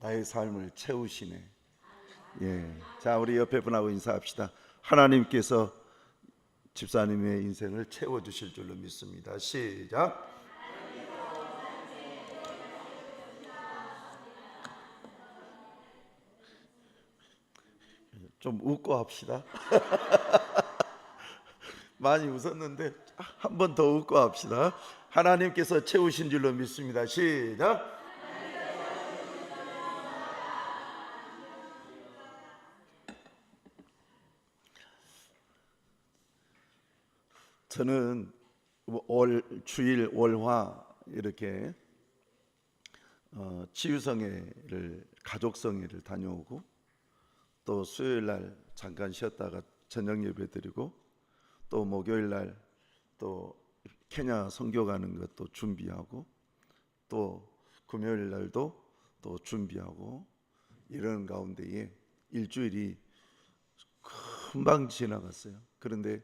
나의 삶을 채우시네. 예. 자, 우리 옆에 분하고 인사합시다. 하나님께서 집사님의 인생을 채워주실 줄로 믿습니다. 시작. 좀 웃고 합시다. 많이 웃었는데 한 번 더 웃고 합시다. 하나님께서 채우신 줄로 믿습니다. 시작. 저는 주일 월화 이렇게 치유성회를 가족성회를 다녀오고 또 수요일 날 잠깐 쉬었다가 저녁 예배 드리고 또 목요일 날 또 케냐 선교 가는 것도 준비하고 또 금요일 날도 또 준비하고 이런 가운데에 일주일이 금방 지나갔어요. 그런데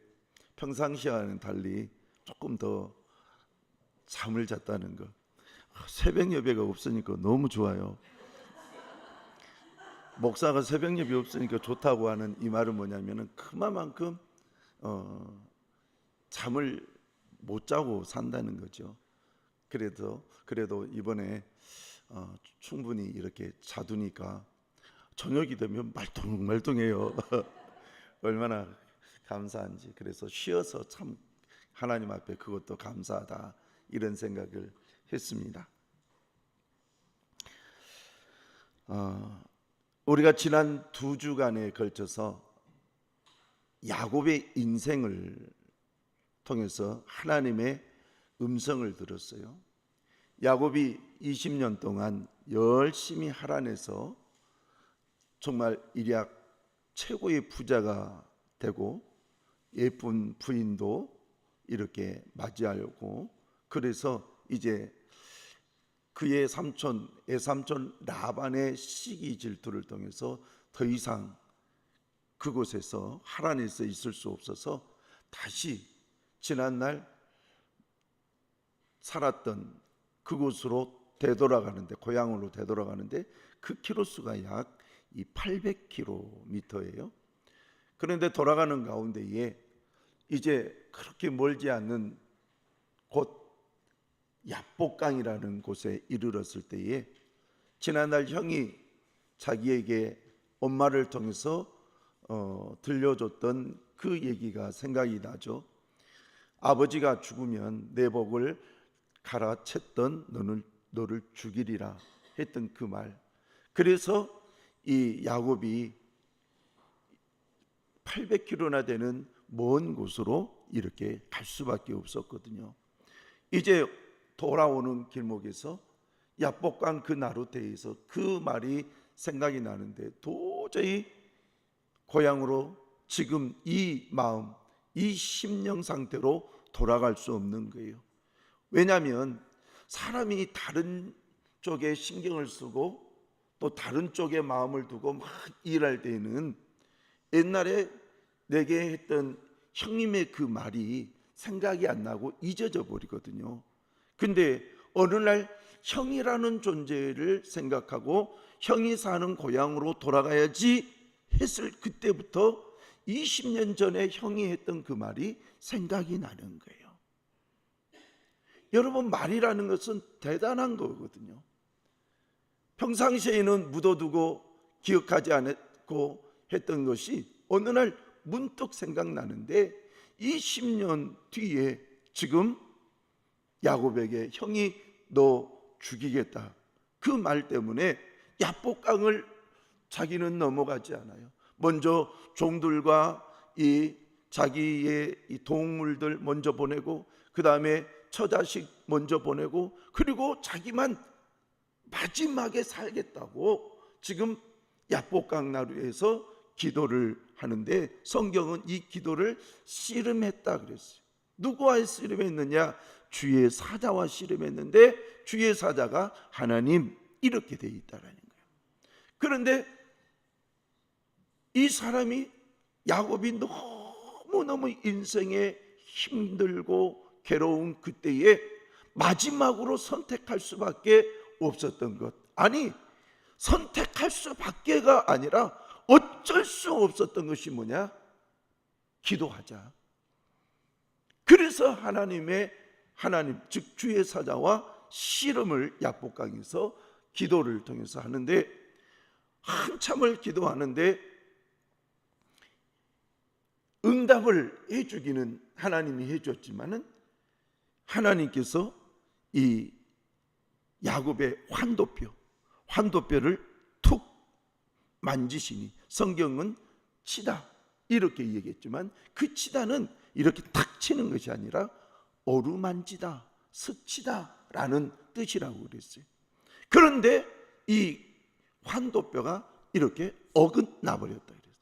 평상시와는 달리 조금 더 잠을 잤다는 거. 새벽 예배가 없으니까 너무 좋아요. 목사가 새벽 예배 없으니까 좋다고 하는 이 말은 뭐냐면은 그만큼 잠을 못 자고 산다는 거죠. 그래도 이번에 충분히 이렇게 자두니까 저녁이 되면 말똥말똥해요. 얼마나 감사한지. 그래서 쉬어서 참 하나님 앞에 그것도 감사하다 이런 생각을 했습니다. 우리가 지난 2주간에 걸쳐서 야곱의 인생을 통해서 하나님의 음성을 들었어요. 야곱이 20년 동안 열심히 하란에서 정말 일약 최고의 부자가 되고 예쁜 부인도 이렇게 맞이하려고, 그래서 이제 그의 삼촌 애삼촌 라반의 시기 질투를 통해서 더 이상 그곳에서 하란에서 있을 수 없어서 다시 지난날 살았던 그곳으로 되돌아가는데, 고향으로 되돌아가는데 그 키로수가 약 800km예요. 그런데 돌아가는 가운데에 이제 그렇게 멀지 않는 곳 야복강이라는 곳에 이르렀을 때에 지난날 형이 자기에게 엄마를 통해서 들려줬던 그 얘기가 생각이 나죠. 아버지가 죽으면 내 복을 갈아챘던 너를 죽이리라 했던 그 말. 그래서 이 야곱이 800km나 되는 먼 곳으로 이렇게 갈 수밖에 없었거든요. 이제 돌아오는 길목에서 야복강 그 나루테에서 그 말이 생각이 나는데 도저히 고향으로 지금 이 마음, 이 심령 상태로 돌아갈 수 없는 거예요. 왜냐하면 사람이 다른 쪽에 신경을 쓰고 또 다른 쪽에 마음을 두고 막 일할 때에는 옛날에 내게 했던 형님의 그 말이 생각이 안 나고 잊어져 버리거든요. 근데 어느 날 형이라는 존재를 생각하고 형이 사는 고향으로 돌아가야지 했을 그때부터 20년 전에 형이 했던 그 말이 생각이 나는 거예요. 여러분, 말이라는 것은 대단한 거거든요. 평상시에는 묻어두고 기억하지 않았고 했던 것이 어느 날 문득 생각나는데 20년 뒤에 지금 야곱에게 형이 너 죽이겠다 그 말 때문에 야복강을 자기는 넘어가지 않아요. 먼저 종들과 이 자기의 이 동물들 먼저 보내고 그 다음에 처자식 먼저 보내고 그리고 자기만 마지막에 살겠다고 지금 야복강 나루에서 기도를 하는데 성경은 이 기도를 씨름했다 그랬어요. 누구와 씨름했느냐? 주의 사자와 씨름했는데 주의 사자가 하나님 이렇게 돼 있다라는 거예요. 그런데 이 사람이 야곱이 너무너무 인생에 힘들고 괴로운 그때에 마지막으로 선택할 수밖에 없었던 것, 아니 선택할 수밖에가 아니라 어쩔 수 없었던 것이 뭐냐? 기도하자. 그래서 하나님 즉 주의 사자와 씨름을 야복강에서 기도를 통해서 하는데, 한참을 기도하는데 응답을 해주기는 하나님이 해줬지만은 하나님께서 이 야곱의 환도뼈를 툭 만지시니, 성경은 치다 이렇게 얘기했지만 그 치다는 이렇게 탁 치는 것이 아니라 어루만지다, 스치다 라는 뜻이라고 그랬어요. 그런데 이 환도뼈가 이렇게 어긋나 버렸다 그랬어요.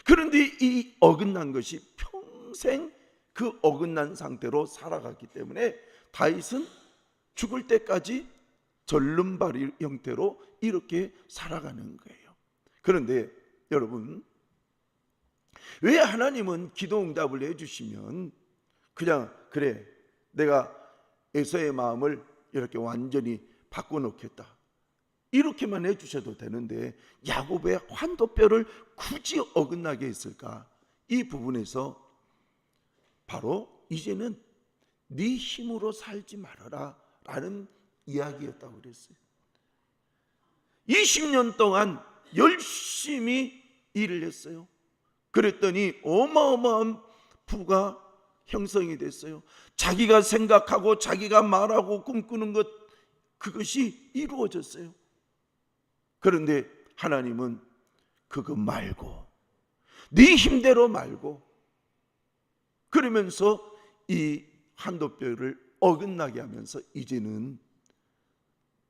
그런데 이 어긋난 것이 평생 그 어긋난 상태로 살아갔기 때문에 다윗은 죽을 때까지 절름발이 형태로 이렇게 살아가는 거예요. 그런데 여러분, 왜 하나님은 기도 응답을 해주시면 그냥 그래 내가 에서의 마음을 이렇게 완전히 바꿔놓겠다 이렇게만 해주셔도 되는데 야곱의 환도뼈를 굳이 어긋나게 했을까? 이 부분에서 바로 이제는 네 힘으로 살지 말아라 라는 이야기였다고 그랬어요. 20년 동안 열심히 일을 했어요. 그랬더니 어마어마한 부가 형성이 됐어요. 자기가 생각하고 자기가 말하고 꿈꾸는 것, 그것이 이루어졌어요. 그런데 하나님은 그거 말고, 네 힘대로 말고, 그러면서 이 환도뼈를 어긋나게 하면서 이제는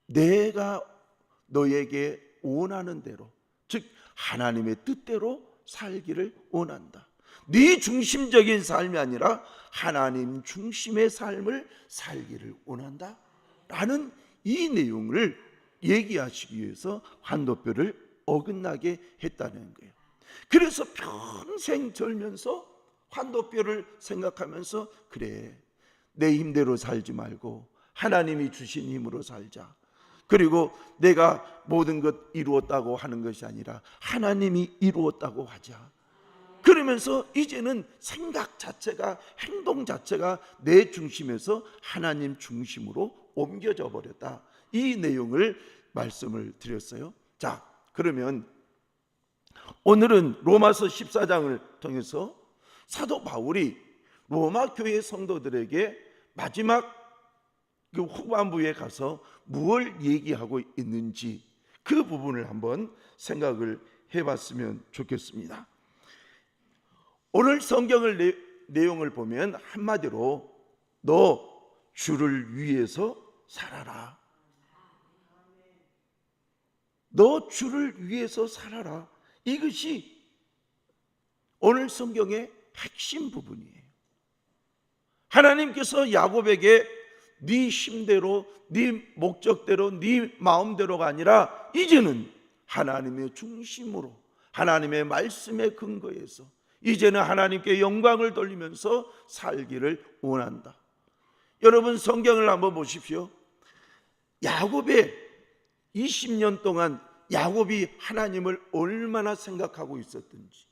내가 너에게 원하는 대로, 즉 하나님의 뜻대로 살기를 원한다. 네 중심적인 삶이 아니라 하나님 중심의 삶을 살기를 원한다 라는 이 내용을 얘기하시기 위해서 환도뼈를 어긋나게 했다는 거예요. 그래서 평생 절면서 환도뼈를 생각하면서 그래 내 힘대로 살지 말고 하나님이 주신 힘으로 살자. 그리고 내가 모든 것 이루었다고 하는 것이 아니라 하나님이 이루었다고 하자. 그러면서 이제는 생각 자체가, 행동 자체가 내 중심에서 하나님 중심으로 옮겨져 버렸다. 이 내용을 말씀을 드렸어요. 자, 그러면 오늘은 로마서 14장을 통해서 사도 바울이 로마 교회 성도들에게 마지막 그 후반부에 가서 무엇을 얘기하고 있는지 그 부분을 한번 생각을 해봤으면 좋겠습니다. 오늘 성경을 내용을 보면 한마디로 너 주를 위해서 살아라. 너 주를 위해서 살아라. 이것이 오늘 성경의 핵심 부분이에요. 하나님께서 야곱에게 네 힘대로, 네 목적대로, 네 마음대로가 아니라 이제는 하나님의 중심으로, 하나님의 말씀에 근거해서 이제는 하나님께 영광을 돌리면서 살기를 원한다. 여러분 성경을 한번 보십시오. 야곱의 20년 동안 야곱이 하나님을 얼마나 생각하고 있었던지,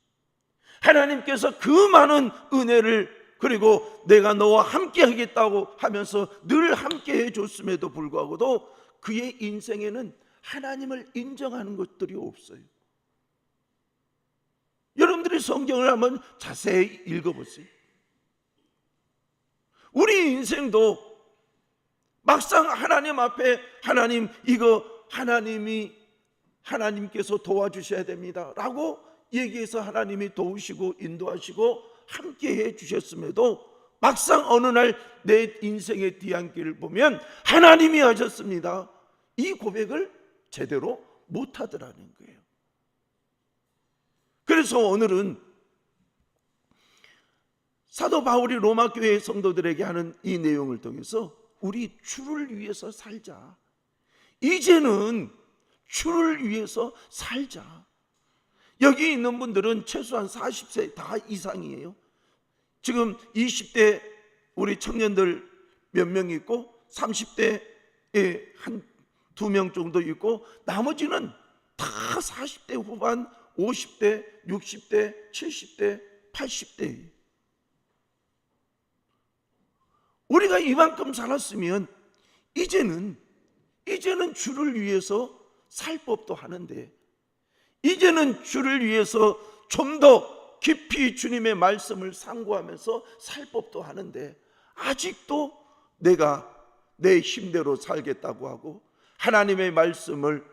하나님께서 그 많은 은혜를, 그리고 내가 너와 함께 하겠다고 하면서 늘 함께 해줬음에도 불구하고도 그의 인생에는 하나님을 인정하는 것들이 없어요. 여러분들이 성경을 한번 자세히 읽어보세요. 우리 인생도 막상 하나님 앞에 하나님 이거 하나님께서 도와주셔야 됩니다 라고 얘기해서 하나님이 도우시고 인도하시고 함께 해주셨음에도 막상 어느 날 내 인생의 뒤안길을 보면 하나님이 하셨습니다, 이 고백을 제대로 못하더라는 거예요. 그래서 오늘은 사도 바울이 로마 교회 성도들에게 하는 이 내용을 통해서 우리 주를 위해서 살자. 이제는 주를 위해서 살자. 여기 있는 분들은 최소한 40세 다 이상이에요. 지금 20대 우리 청년들 몇 명 있고 30대에 한 2명 정도 있고 나머지는 다 40대 후반, 50대, 60대, 70대, 80대. 우리가 이만큼 살았으면 이제는 주를 위해서 살 법도 하는데, 이제는 주를 위해서 좀 더 깊이 주님의 말씀을 상고하면서 살 법도 하는데, 아직도 내가 내 힘대로 살겠다고 하고 하나님의 말씀을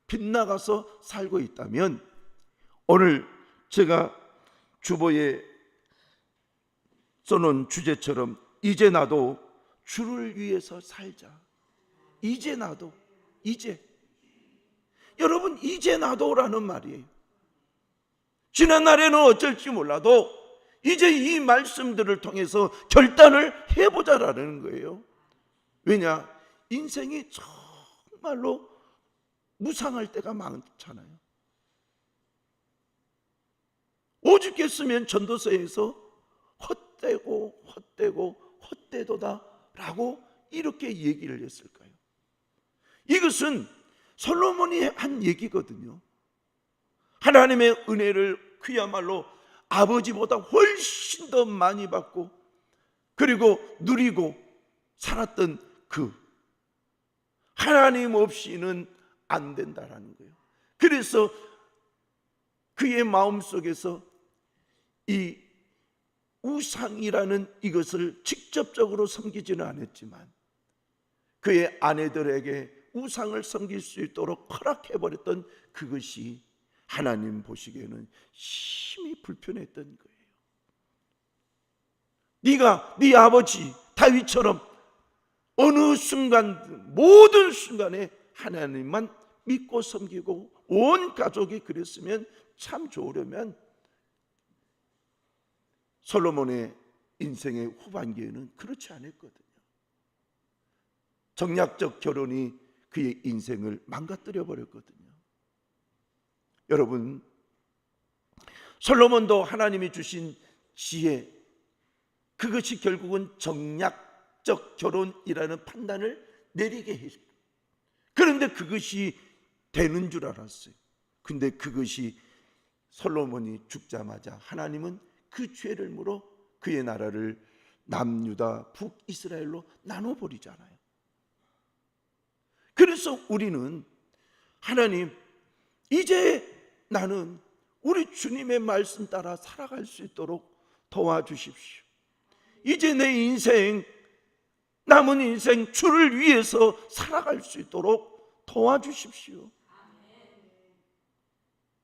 빗나가서 살고 있다면, 오늘 제가 주보에 써놓은 주제처럼 이제 나도 주를 위해서 살자. 이제 나도, 이제. 여러분, 이제 나도라는 말이에요. 지난날에는 어쩔지 몰라도 이제 이 말씀들을 통해서 결단을 해보자라는 거예요. 왜냐? 인생이 정말로 무상할 때가 많잖아요. 오죽했으면 전도서에서 헛되도다 라고 이렇게 얘기를 했을까요? 이것은 솔로몬이 한 얘기거든요. 하나님의 은혜를 그야말로 아버지보다 훨씬 더 많이 받고 그리고 누리고 살았던 그 하나님 없이는 안 된다라는 거예요. 그래서 그의 마음속에서 이 우상이라는 이것을 직접적으로 섬기지는 않았지만 그의 아내들에게 우상을 섬길 수 있도록 허락해버렸던 그것이 하나님 보시기에는 심히 불편했던 거예요. 네가 네 아버지 다윗처럼 어느 순간, 모든 순간에 하나님만 믿고 섬기고 온 가족이 그랬으면 참 좋으려면 솔로몬의 인생의 후반기에는 그렇지 않았거든요. 정략적 결혼이 그의 인생을 망가뜨려 버렸거든요. 여러분, 솔로몬도 하나님이 주신 지혜, 그것이 결국은 정략적 결혼이라는 판단을 내리게 했어요. 그런데 그것이 되는 줄 알았어요. 근데 그것이 솔로몬이 죽자마자 하나님은 그 죄를 물어 그의 나라를 남유다 북이스라엘로 나눠버리잖아요. 그래서 우리는 하나님, 이제 나는 우리 주님의 말씀 따라 살아갈 수 있도록 도와주십시오. 이제 내 인생, 남은 인생 주를 위해서 살아갈 수 있도록 도와주십시오.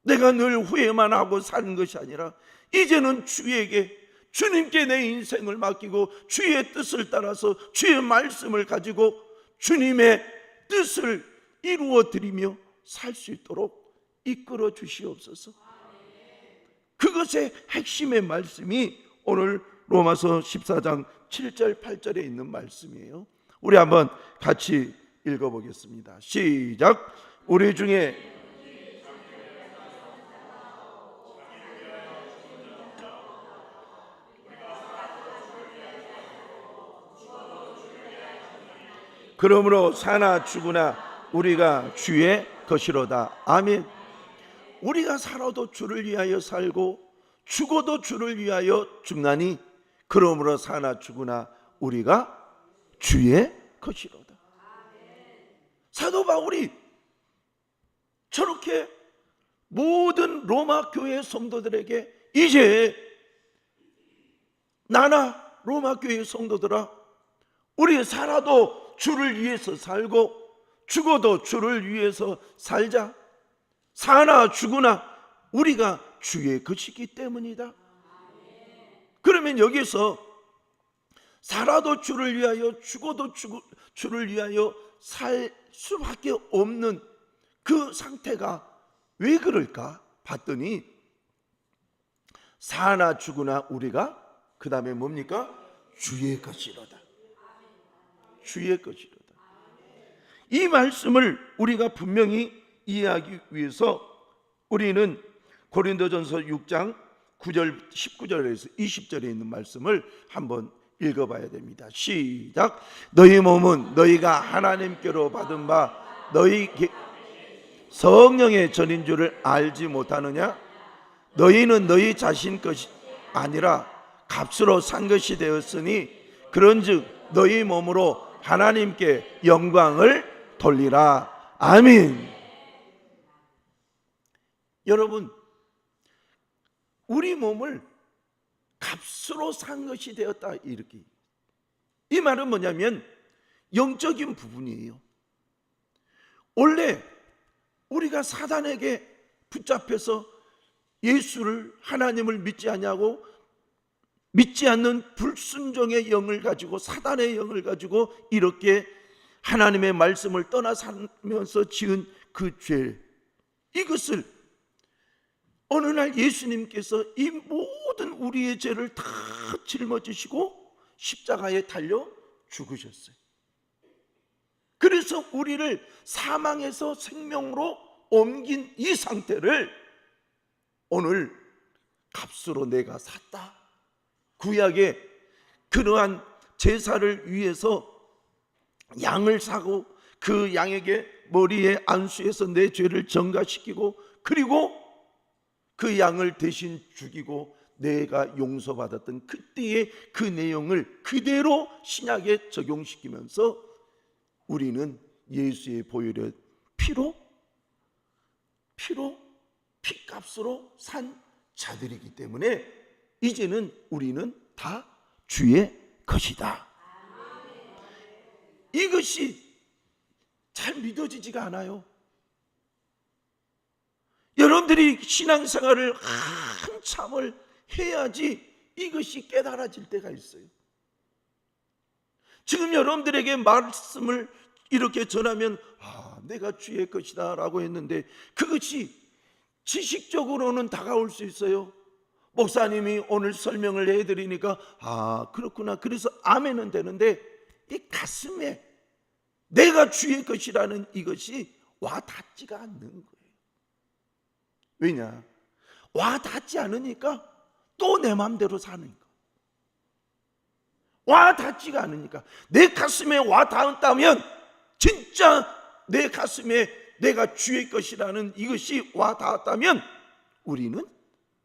내가 늘 후회만 하고 사는 것이 아니라 이제는 주님께 내 인생을 맡기고 주의 뜻을 따라서 주의 말씀을 가지고 주님의 뜻을 이루어 드리며 살 수 있도록 이끌어 주시옵소서. 그것의 핵심의 말씀이 오늘 로마서 14장 7절 8절에 있는 말씀이에요. 우리 한번 같이 읽어보겠습니다. 시작. 우리 중에 그러므로 사나 죽으나 우리가 주의 것이로다. 아멘. 우리가 살아도 주를 위하여 살고 죽어도 주를 위하여 죽나니 그러므로 사나 죽으나 우리가 주의 것이로다. 사도 바울이 저렇게 모든 로마 교회 성도들에게 이제 나나 로마 교회 성도들아, 우리 살아도 주를 위해서 살고 죽어도 주를 위해서 살자. 사나 죽으나 우리가 주의 것이기 때문이다. 그러면 여기서 살아도 주를 위하여 죽어도 주를 위하여 살 수밖에 없는 그 상태가 왜 그럴까 봤더니 사나 죽으나 우리가 그 다음에 뭡니까? 주의 것이로다. 주의 것이로다. 이 말씀을 우리가 분명히 이해하기 위해서 우리는 고린도전서 6장 9절 19절에서 20절에 있는 말씀을 한번 읽어봐야 됩니다. 시작. 너희 몸은 너희가 하나님께로 받은 바 너희 성령의 전인 줄을 알지 못하느냐? 너희는 너희 자신 것이 아니라 값으로 산 것이 되었으니 그런즉 너희 몸으로 하나님께 영광을 돌리라. 아멘. 여러분, 우리 몸을 값으로 산 것이 되었다, 이렇게. 이 말은 뭐냐면 영적인 부분이에요. 원래 우리가 사단에게 붙잡혀서 예수를, 하나님을 믿지 않냐고, 믿지 않는 불순종의 영을 가지고, 사단의 영을 가지고 이렇게 하나님의 말씀을 떠나 살면서 지은 그 죄, 이것을 어느 날 예수님께서 이 모든 우리의 죄를 다 짊어지시고 십자가에 달려 죽으셨어요. 그래서 우리를 사망에서 생명으로 옮긴 이 상태를 오늘 값으로 내가 샀다. 구약에 그러한 제사를 위해서 양을 사고 그 양에게 머리에 안수해서 내 죄를 전가시키고, 그리고 그 양을 대신 죽이고 내가 용서받았던 그때의 그 내용을 그대로 신약에 적용시키면서 우리는 예수의 보혈의 피값으로 산 자들이기 때문에 이제는 우리는 다 주의 것이다. 이것이 잘 믿어지지가 않아요. 여러분들이 신앙생활을 한참을 해야지 이것이 깨달아질 때가 있어요. 지금 여러분들에게 말씀을 이렇게 전하면 내가 주의 것이다 라고 했는데 그것이 지식적으로는 다가올 수 있어요. 목사님이 오늘 설명을 해드리니까 그렇구나, 그래서 아멘은 되는데 이 가슴에 내가 주의 것이라는 이것이 와닿지가 않는 거예요. 왜냐? 와닿지 않으니까 또 내 마음대로 사니까. 와닿지가 않으니까. 내 가슴에 와닿았다면, 진짜 내 가슴에 내가 주의 것이라는 이것이 와닿았다면 우리는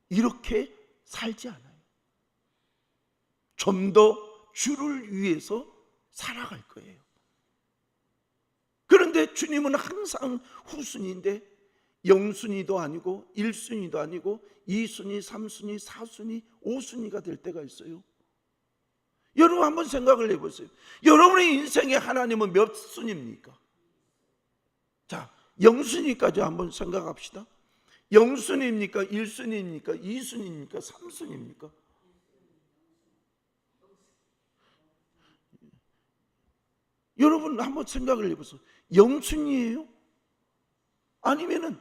이렇게 살지 않아요. 좀 더 주를 위해서 살아갈 거예요. 그런데 주님은 항상 후순위인데 영순위도 아니고 1순위도 아니고 2순위, 3순위, 4순위, 5순위가 될 때가 있어요. 여러분 한번 생각을 해보세요. 여러분의 인생에 하나님은 몇 순위입니까? 자, 0순위까지 한번 생각합시다. 0순위입니까? 1순위입니까? 2순위입니까? 3순위입니까? 여러분 한번 생각을 해보세요. 0순위예요? 아니면은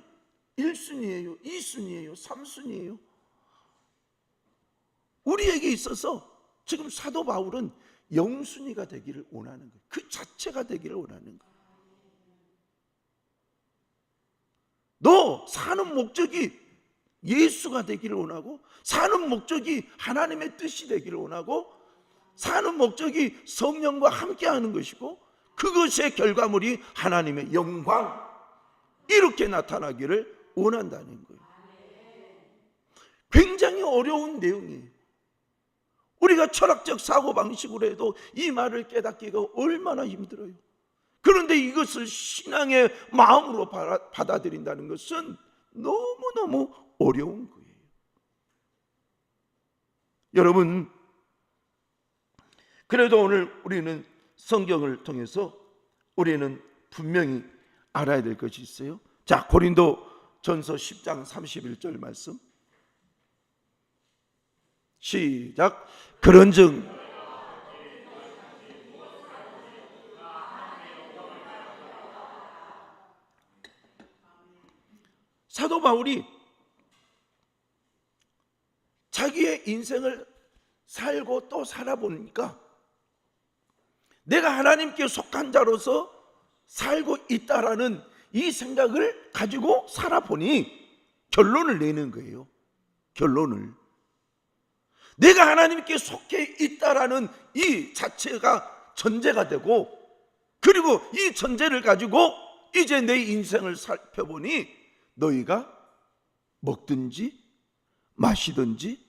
1순위예요? 2순위예요? 3순위예요? 우리에게 있어서 지금 사도 바울은 0순위가 되기를 원하는 거예요. 그 자체가 되기를 원하는 거예요. 너 사는 목적이 예수가 되기를 원하고, 사는 목적이 하나님의 뜻이 되기를 원하고, 사는 목적이 성령과 함께하는 것이고, 그것의 결과물이 하나님의 영광, 이렇게 나타나기를 원한다는 거예요. 굉장히 어려운 내용이에요. 우리가 철학적 사고방식으로 해도 이 말을 깨닫기가 얼마나 힘들어요. 그런데 이것을 신앙의 마음으로 받아들인다는 것은 너무너무 어려운 거예요. 여러분, 그래도 오늘 우리는 성경을 통해서 우리는 분명히 알아야 될 것이 있어요. 자, 고린도전서 10장 31절 말씀 시작. 그런즉 사도 바울이 자기의 인생을 살고 또 살아보니까 내가 하나님께 속한 자로서 살고 있다라는 이 생각을 가지고 살아보니 결론을 내는 거예요. 결론을. 내가 하나님께 속해 있다라는 이 자체가 전제가 되고, 그리고 이 전제를 가지고 이제 내 인생을 살펴보니 너희가 먹든지 마시든지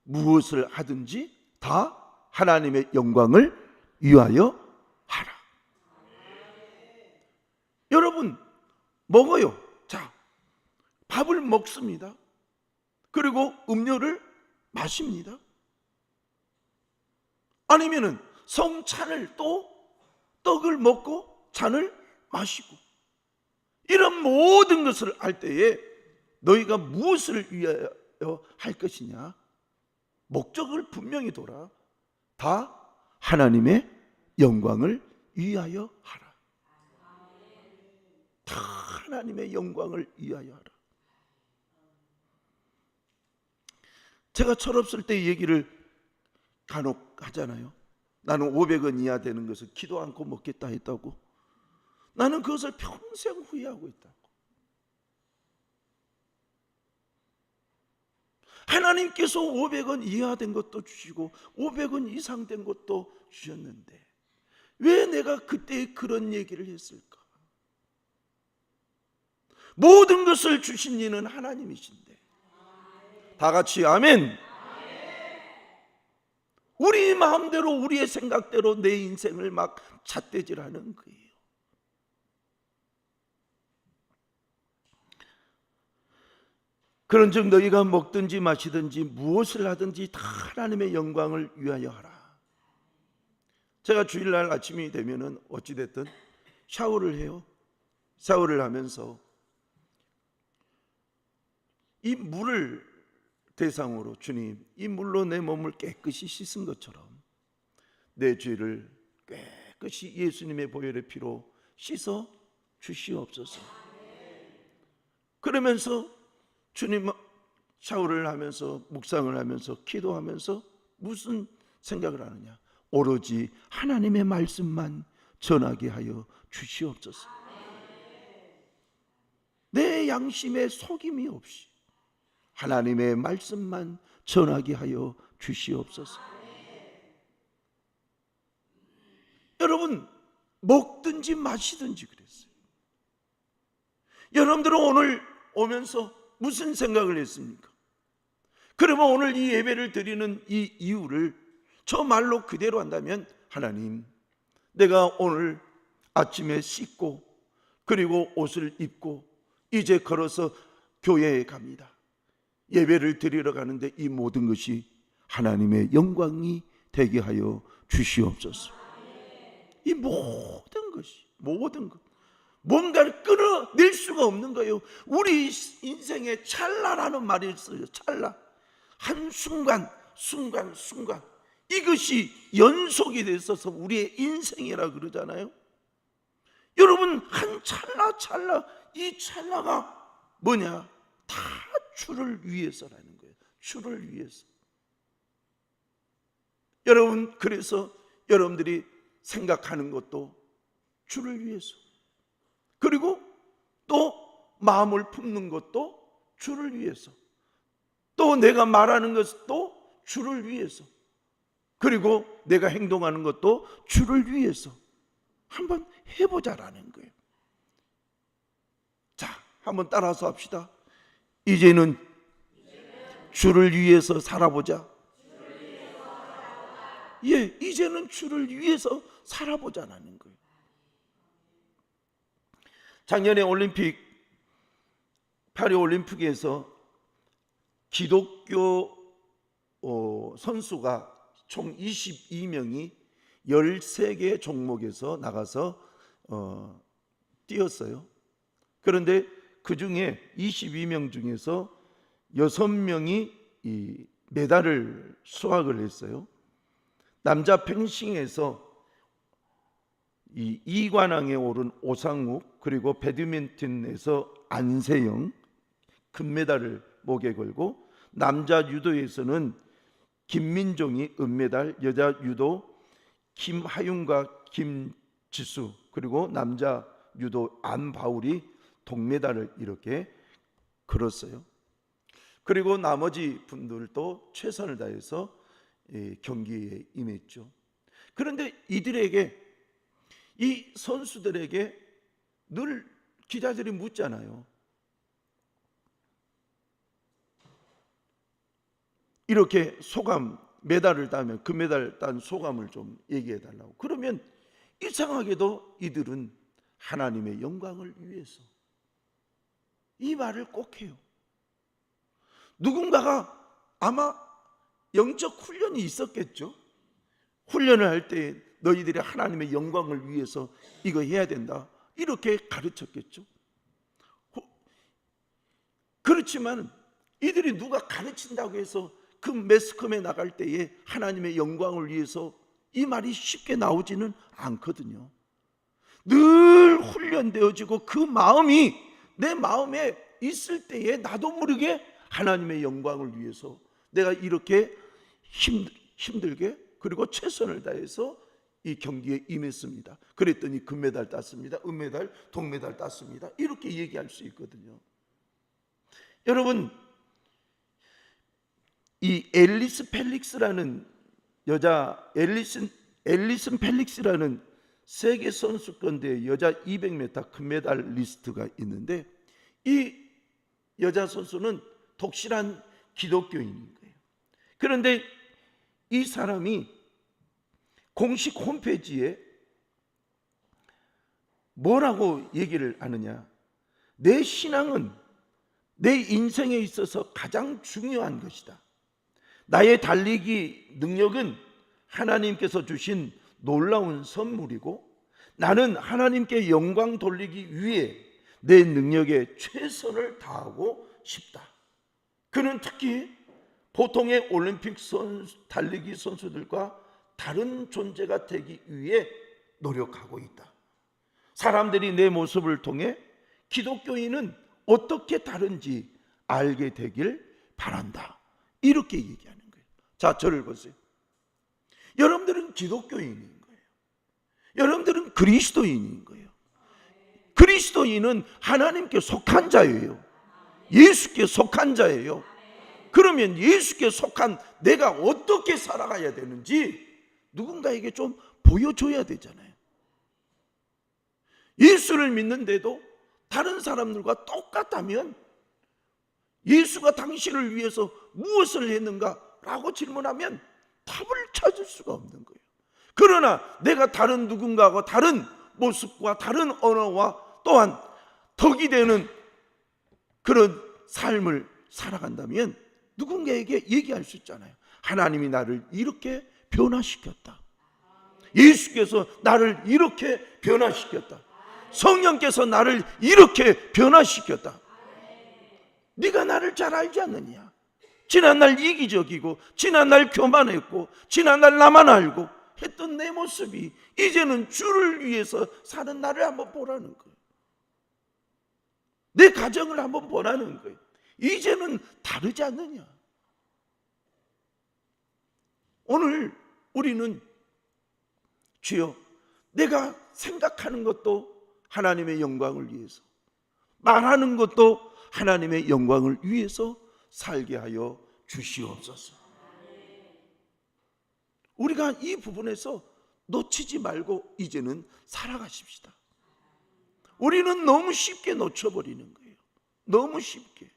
무엇을 하든지 다 하나님의 영광을 위하여 하라. 여러분, 먹어요. 자, 밥을 먹습니다. 그리고 음료를 마십니다. 아니면은 성찬을 또 떡을 먹고 잔을 마시고, 이런 모든 것을 할 때에 너희가 무엇을 위하여 할 것이냐? 목적을 분명히 둬라. 다 하나님의 영광을 위하여 하라. 다 하나님의 영광을 위하여 하라. 제가 철없을 때 얘기를 간혹 하잖아요. 나는 500원 이하 되는 것을 기도 않고 먹겠다 했다고. 나는 그것을 평생 후회하고 있다고. 하나님께서 500원 이하 된 것도 주시고 500원 이상 된 것도 주셨는데 왜 내가 그때 그런 얘기를 했을까? 모든 것을 주신 이는 하나님이신데. 다 같이 아멘. 우리 마음대로 우리의 생각대로 내 인생을 막 잣대질하는 거예요. 그런즉 너희가 먹든지 마시든지 무엇을 하든지 다 하나님의 영광을 위하여 하라. 제가 주일날 아침이 되면은 어찌됐든 샤워를 해요. 샤워를 하면서 이 물을 대상으로, 주님, 이 물로 내 몸을 깨끗이 씻은 것처럼 내 죄를 깨끗이 예수님의 보혈의 피로 씻어 주시옵소서. 그러면서 주님 샤워를 하면서 묵상을 하면서 기도하면서 무슨 생각을 하느냐? 오로지 하나님의 말씀만 전하게 하여 주시옵소서. 내 양심에 속임이 없이 하나님의 말씀만 전하게 하여 주시옵소서. 여러분, 먹든지 마시든지 그랬어요. 여러분들은 오늘 오면서 무슨 생각을 했습니까? 그러면 오늘 이 예배를 드리는 이 이유를 저 말로 그대로 한다면, 하나님, 내가 오늘 아침에 씻고 그리고 옷을 입고 이제 걸어서 교회에 갑니다. 예배를 드리러 가는데 이 모든 것이 하나님의 영광이 되게 하여 주시옵소서. 이 모든 것이, 모든 것, 뭔가를 끊어낼 수가 없는 거예요. 우리 인생에 찰나라는 말이 있어요. 찰나. 한순간, 순간, 이것이 연속이 돼 있어서 우리의 인생이라 그러잖아요. 여러분, 한 찰나, 이 찰나가 뭐냐? 다 주를 위해서라는 거예요. 주를 위해서. 여러분, 그래서 여러분들이 생각하는 것도 주를 위해서, 그리고 또 마음을 품는 것도 주를 위해서, 또 내가 말하는 것도 주를 위해서, 그리고 내가 행동하는 것도 주를 위해서 한번 해보자라는 거예요. 자, 한번 따라서 합시다. 이제는 주를 위해서 살아보자. 예, 이제는 주를 위해서 살아보자라는 거예요. 작년에 올림픽, 파리 올림픽에서 기독교 선수가 총 22명이 13개 종목에서 나가서 뛰었어요. 그런데 그 중에 22명 중에서 6명이 이 메달을 수확을 했어요. 남자 펜싱에서 이 2관왕에 오른 오상욱, 그리고 배드민턴에서 안세영 금메달을 목에 걸고, 남자 유도에서는 김민종이 은메달, 여자 유도 김하윤과 김지수, 그리고 남자 유도 안바울이 동메달을 이렇게 걸었어요. 그리고 나머지 분들도 최선을 다해서 경기에 임했죠. 그런데 이들에게, 이 선수들에게 늘 기자들이 묻잖아요. 이렇게 소감, 메달을 따면 금메달 딴 소감을 좀 얘기해 달라고. 그러면 이상하게도 이들은 하나님의 영광을 위해서 이 말을 꼭 해요. 누군가가 아마 영적 훈련이 있었겠죠. 훈련을 할 때 너희들이 하나님의 영광을 위해서 이거 해야 된다, 이렇게 가르쳤겠죠. 그렇지만 이들이 누가 가르친다고 해서 그 매스컴에 나갈 때에 하나님의 영광을 위해서 이 말이 쉽게 나오지는 않거든요. 늘 훈련되어지고 그 마음이 내 마음에 있을 때에 나도 모르게 하나님의 영광을 위해서 내가 이렇게 힘들게 그리고 최선을 다해서 이 경기에 임했습니다. 그랬더니 금메달 땄습니다. 은메달, 동메달 땄습니다. 이렇게 얘기할 수 있거든요. 여러분, 이 앨리스 펠릭스라는 여자, 앨리슨 펠릭스라는 세계 선수권대 여자 200m 금메달 리스트가 있는데, 이 여자 선수는 독실한 기독교인인 거예요. 그런데 이 사람이 공식 홈페이지에 뭐라고 얘기를 하느냐, 내 신앙은 내 인생에 있어서 가장 중요한 것이다. 나의 달리기 능력은 하나님께서 주신 놀라운 선물이고, 나는 하나님께 영광 돌리기 위해 내 능력에 최선을 다하고 싶다. 그는 특히 보통의 올림픽 달리기 선수들과 다른 존재가 되기 위해 노력하고 있다. 사람들이 내 모습을 통해 기독교인은 어떻게 다른지 알게 되길 바란다. 이렇게 얘기하는 거예요. 자, 저를 보세요. 여러분들은 기독교인인 거예요. 여러분들은 그리스도인인 거예요. 그리스도인은 하나님께 속한 자예요. 예수께 속한 자예요. 그러면 예수께 속한 내가 어떻게 살아가야 되는지 누군가에게 좀 보여줘야 되잖아요. 예수를 믿는데도 다른 사람들과 똑같다면 예수가 당신을 위해서 무엇을 했는가? 라고 질문하면 답을 찾을 수가 없는 거예요. 그러나 내가 다른 누군가와 다른 모습과 다른 언어와 또한 덕이 되는 그런 삶을 살아간다면 누군가에게 얘기할 수 있잖아요. 하나님이 나를 이렇게 변화시켰다. 예수께서 나를 이렇게 변화시켰다. 성령께서 나를 이렇게 변화시켰다. 네가 나를 잘 알지 않느냐? 지난날 이기적이고 지난날 교만했고 지난날 나만 알고 했던 내 모습이 이제는 주를 위해서 사는 나를 한번 보라는 거예요. 내 가정을 한번 보라는 거예요. 이제는 다르지 않느냐? 오늘 우리는 주여, 내가 생각하는 것도 하나님의 영광을 위해서, 말하는 것도 하나님의 영광을 위해서 살게 하여 주시옵소서. 우리가 이 부분에서 놓치지 말고 이제는 살아가십시다. 우리는 너무 쉽게 놓쳐버리는 거예요. 너무 쉽게.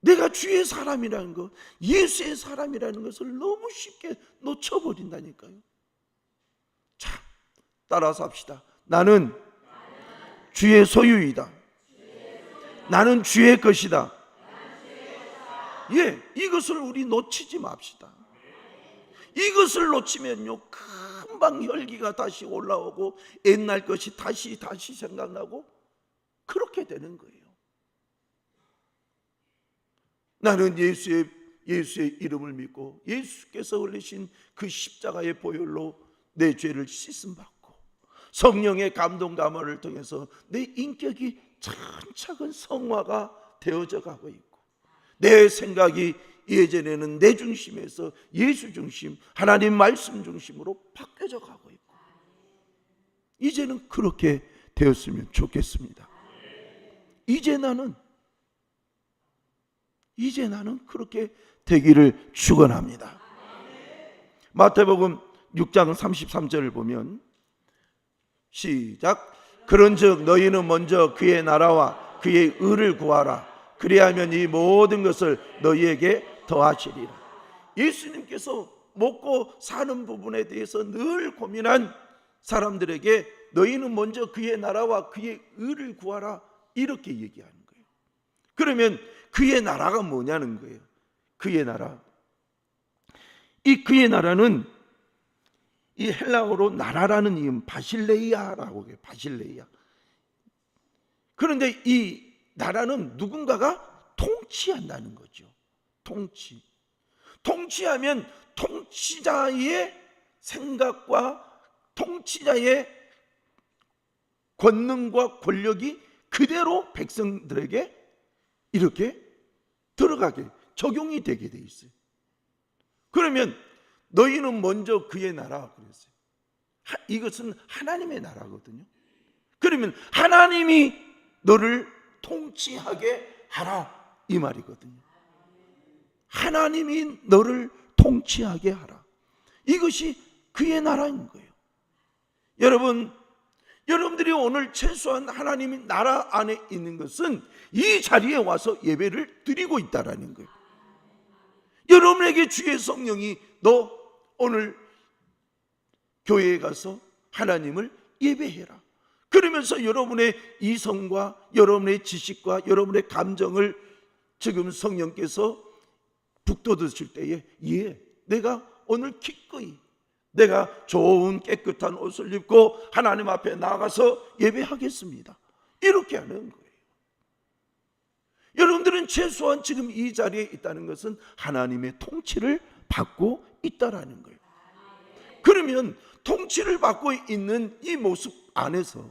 내가 주의 사람이라는 것, 예수의 사람이라는 것을 너무 쉽게 놓쳐버린다니까요. 자, 따라서 합시다. 나는 주의 소유이다. 나는 주의 것이다. 예, 이것을 우리 놓치지 맙시다. 이것을 놓치면요, 금방 혈기가 다시 올라오고 옛날 것이 다시 생각나고 그렇게 되는 거예요. 나는 예수의 이름을 믿고 예수께서 흘리신 그 십자가의 보혈로 내 죄를 씻음받고 성령의 감동 감화를 통해서 내 인격이 차근차근 성화가 되어져 가고 있고, 내 생각이 예전에는 내 중심에서 예수 중심, 하나님 말씀 중심으로 바뀌어져 가고 있고, 이제는 그렇게 되었으면 좋겠습니다. 이제 나는 그렇게 되기를 축원합니다. 마태복음 6장 33절을 보면 시작. 그런즉 너희는 먼저 그의 나라와 그의 의를 구하라. 그리하면 이 모든 것을 너희에게 더하시리라. 예수님께서 먹고 사는 부분에 대해서 늘 고민한 사람들에게 너희는 먼저 그의 나라와 그의 의를 구하라, 이렇게 얘기하는 거예요. 그러면 그의 나라가 뭐냐는 거예요. 그의 나라, 이 그의 나라는 이 헬라어로 나라라는 이름 바실레이아라고 해요. 바실레이아. 그런데 이 나라는 누군가가 통치한다는 거죠. 통치하면 통치자의 생각과 통치자의 권능과 권력이 그대로 백성들에게 이렇게 들어가게 적용이 되게 돼 있어요. 그러면 너희는 먼저 그의 나라 그랬어요. 이것은 하나님의 나라거든요. 그러면 하나님이 너를 통치하게 하라, 이 말이거든요. 하나님이 너를 통치하게 하라. 이것이 그의 나라인 거예요. 여러분들이 오늘 최소한 하나님의 나라 안에 있는 것은 이 자리에 와서 예배를 드리고 있다라는 거예요. 여러분에게 주의 성령이 너 오늘 교회에 가서 하나님을 예배해라, 그러면서 여러분의 이성과 여러분의 지식과 여러분의 감정을 지금 성령께서 북돋으실 때에, 내가 오늘 기꺼이 내가 좋은 깨끗한 옷을 입고 하나님 앞에 나가서 예배하겠습니다, 이렇게 하는 거예요. 여러분들은 최소한 지금 이 자리에 있다는 것은 하나님의 통치를 받고 있다라는 거예요. 그러면 통치를 받고 있는 이 모습 안에서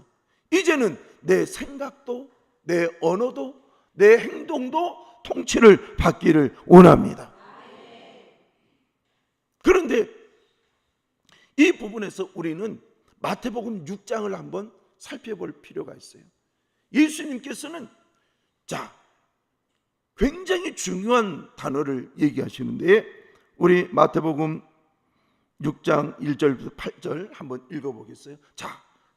이제는 내 생각도, 내 언어도, 내 행동도 통치를 받기를 원합니다. 그런데 이 부분에서 우리는 마태복음 6장을 한번 살펴볼 필요가 있어요. 예수님께서는 굉장히 중요한 단어를 얘기하시는데, 우리 마태복음 6장 1절부터 8절 한번 읽어보겠어요.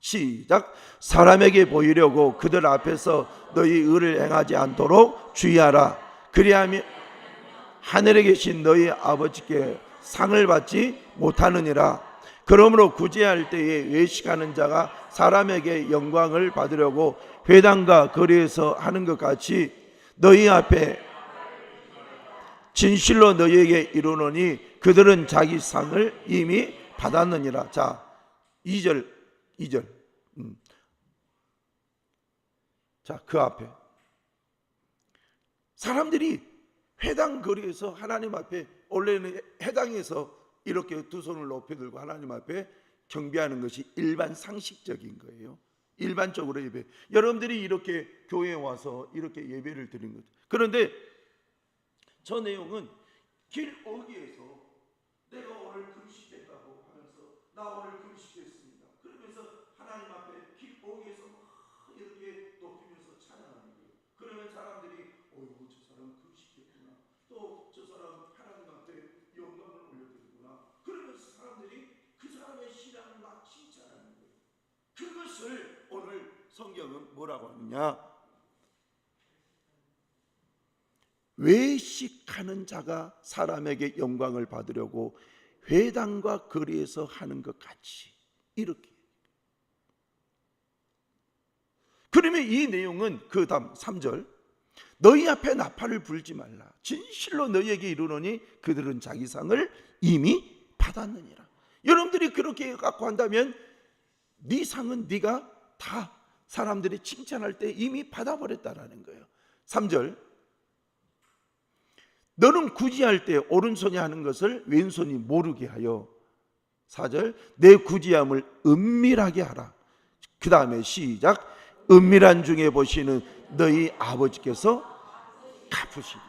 시작. 사람에게 보이려고 그들 앞에서 너희 의를 행하지 않도록 주의하라. 그리하면 하늘에 계신 너희 아버지께 상을 받지 못하느니라. 그러므로 구제할 때에 외식하는 자가 사람에게 영광을 받으려고 회당과 거리에서 하는 것 같이 너희 앞에 진실로 너희에게 이르노니 그들은 자기 상을 이미 받았느니라. 2절. 그 앞에 사람들이 회당 거리에서 하나님 앞에, 원래는 회당에서 이렇게 두 손을 높이 들고 하나님 앞에 경배하는 것이 일반 상식적인 거예요. 일반적으로 예배, 여러분들이 이렇게 교회에 와서 이렇게 예배를 드리는 거죠. 그런데 저 내용은 길 어귀에서 내가 오늘 금식했다고 하면서 나 오늘 금식했습니다, 그러면서 하나님 앞에 길 어귀에서 막 이렇게 높이면서 찬양하는 거예요. 그러면 사람들이 어이구, 저 사람 금식했구나, 또 저 사람 하나님 앞에 영광을 올려드리구나, 그러면서 사람들이 그 사람의 신앙을 막 칭찬하는 거예요. 그것을 오늘 성경은 뭐라고 하느냐, 외식하는 자가 사람에게 영광을 받으려고 회당과 거리에서 하는 것 같이, 이렇게. 그러면 이 내용은 그 다음 3절, 너희 앞에 나팔을 불지 말라. 진실로 너희에게 이르노니 그들은 자기 상을 이미 받았느니라. 여러분들이 그렇게 갖고 한다면 네 상은 네가 다 사람들이 칭찬할 때 이미 받아버렸다라는 거예요. 3절, 너는 구제할 때 오른손이 하는 것을 왼손이 모르게 하여. 4절, 내 구제함을 은밀하게 하라. 그 다음에 시작. 은밀한 중에 보시는 너희 아버지께서 갚으시리라.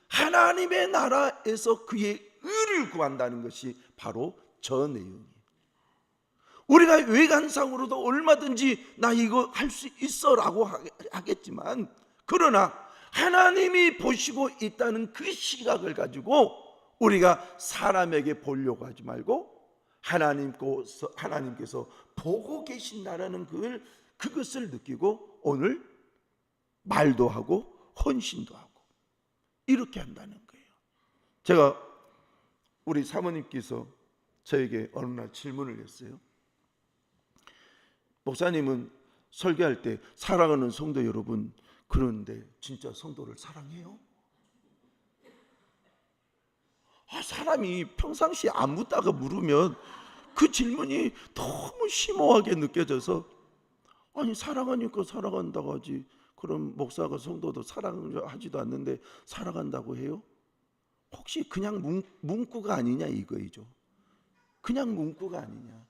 하나님의 나라에서 그의 의를 구한다는 것이 바로 저 내용이에요. 우리가 외관상으로도 얼마든지 나 이거 할 수 있어 라고 하겠지만, 그러나 하나님이 보시고 있다는 그 시각을 가지고 우리가 사람에게 보려고 하지 말고 하나님께서 보고 계신다라는 그것을 느끼고 오늘 말도 하고 헌신도 하고 이렇게 한다는 거예요. 제가 우리 사모님께서 저에게 어느 날 질문을 했어요. 목사님은 설교할 때 사랑하는 성도 여러분, 그런데 진짜 성도를 사랑해요? 사람이 평상시에 안 묻다가 물으면 그 질문이 너무 심오하게 느껴져서, 아니 사랑하니까 사랑한다고 하지, 그럼 목사가 성도도 사랑하지도 않는데 사랑한다고 해요? 혹시 그냥 문구가 아니냐 이거이죠. 그냥 문구가 아니냐.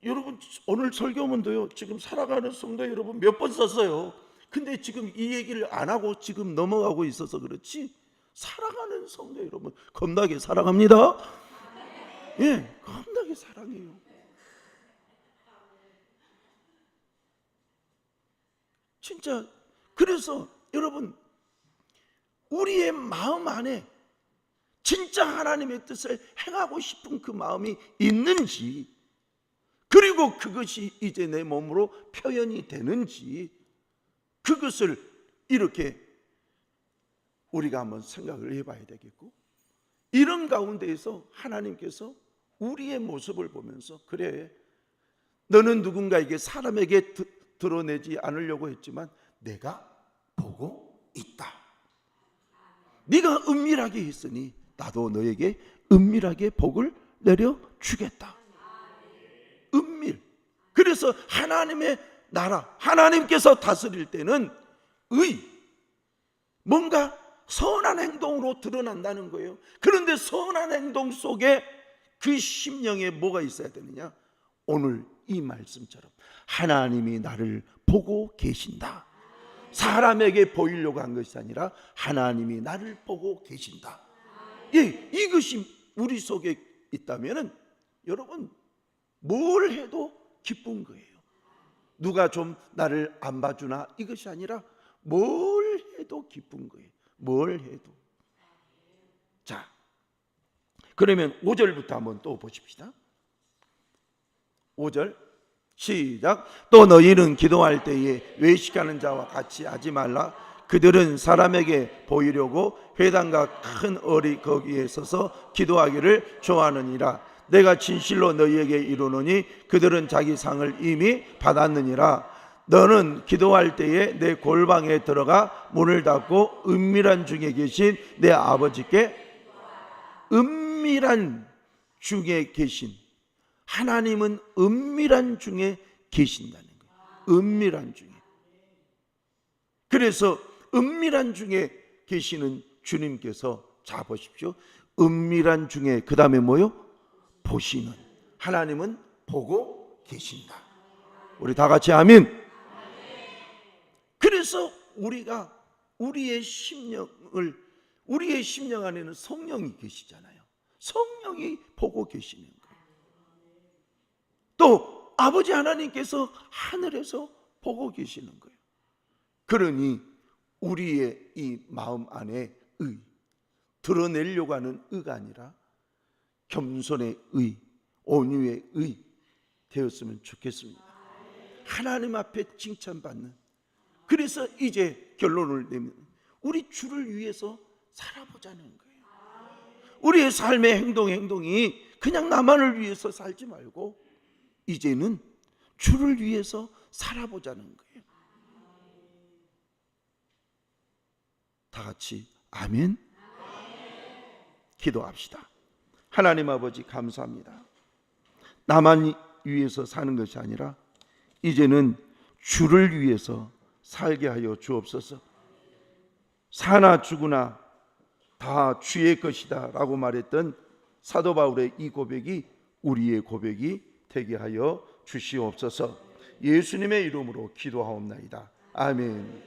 여러분 오늘 설교문도요, 지금 사랑하는 성도 여러분 몇 번 썼어요. 근데 지금 이 얘기를 안 하고 지금 넘어가고 있어서 그렇지, 사랑하는 성도 여러분 겁나게 사랑합니다. 예, 겁나게 사랑해요. 진짜. 그래서 여러분, 우리의 마음 안에 진짜 하나님의 뜻을 행하고 싶은 그 마음이 있는지, 그리고 그것이 이제 내 몸으로 표현이 되는지, 그것을 이렇게 우리가 한번 생각을 해봐야 되겠고, 이런 가운데에서 하나님께서 우리의 모습을 보면서, 그래 너는 누군가에게 사람에게 드러내지 않으려고 했지만 내가 보고 있다. 네가 은밀하게 했으니 나도 너에게 은밀하게 복을 내려주겠다. 은밀. 그래서 하나님의 나라, 하나님께서 다스릴 때는 뭔가 선한 행동으로 드러난다는 거예요. 그런데 선한 행동 속에 그 심령에 뭐가 있어야 되느냐? 오늘 이 말씀처럼 하나님이 나를 보고 계신다. 사람에게 보이려고 한 것이 아니라 하나님이 나를 보고 계신다. 예, 이것이 우리 속에 있다면은 여러분 뭘 해도 기쁜 거예요. 누가 좀 나를 안 봐주나 이것이 아니라 뭘 해도 기쁜 거예요. 뭘 해도. 자, 그러면 5절부터 한번 또 보십시다. 5절 시작. 또 너희는 기도할 때에 외식하는 자와 같이 하지 말라. 그들은 사람에게 보이려고 회당과 큰 어리 거기에 서서 기도하기를 좋아하느니라. 내가 진실로 너희에게 이르노니 그들은 자기 상을 이미 받았느니라. 너는 기도할 때에 내 골방에 들어가 문을 닫고 은밀한 중에 계신 내 아버지께, 은밀한 중에 계신 하나님은 은밀한 중에 계신다는 거예요. 은밀한 중에. 그래서 은밀한 중에 계시는 주님께서, 자 보십시오, 은밀한 중에 그 다음에 뭐요? 보시는. 하나님은 보고 계신다. 우리 다 같이 아멘. 그래서 우리가 우리의 심령 안에는 성령이 계시잖아요. 성령이 보고 계시는 거예요. 또 아버지 하나님께서 하늘에서 보고 계시는 거예요. 그러니 우리의 이 마음 안에 드러내려고 하는 의가 아니라 겸손의 의, 온유의 의 되었으면 좋겠습니다. 하나님 앞에 칭찬받는. 그래서 이제 결론을 내면 우리 주를 위해서 살아보자는 거예요. 우리의 삶의 행동이 그냥 나만을 위해서 살지 말고 이제는 주를 위해서 살아보자는 거예요. 다 같이 아멘. 기도합시다. 하나님 아버지 감사합니다. 나만 위해서 사는 것이 아니라 이제는 주를 위해서 살게 하여 주옵소서. 사나 죽으나 다 주의 것이다 라고 말했던 사도 바울의 이 고백이 우리의 고백이 되게 하여 주시옵소서. 예수님의 이름으로 기도하옵나이다. 아멘.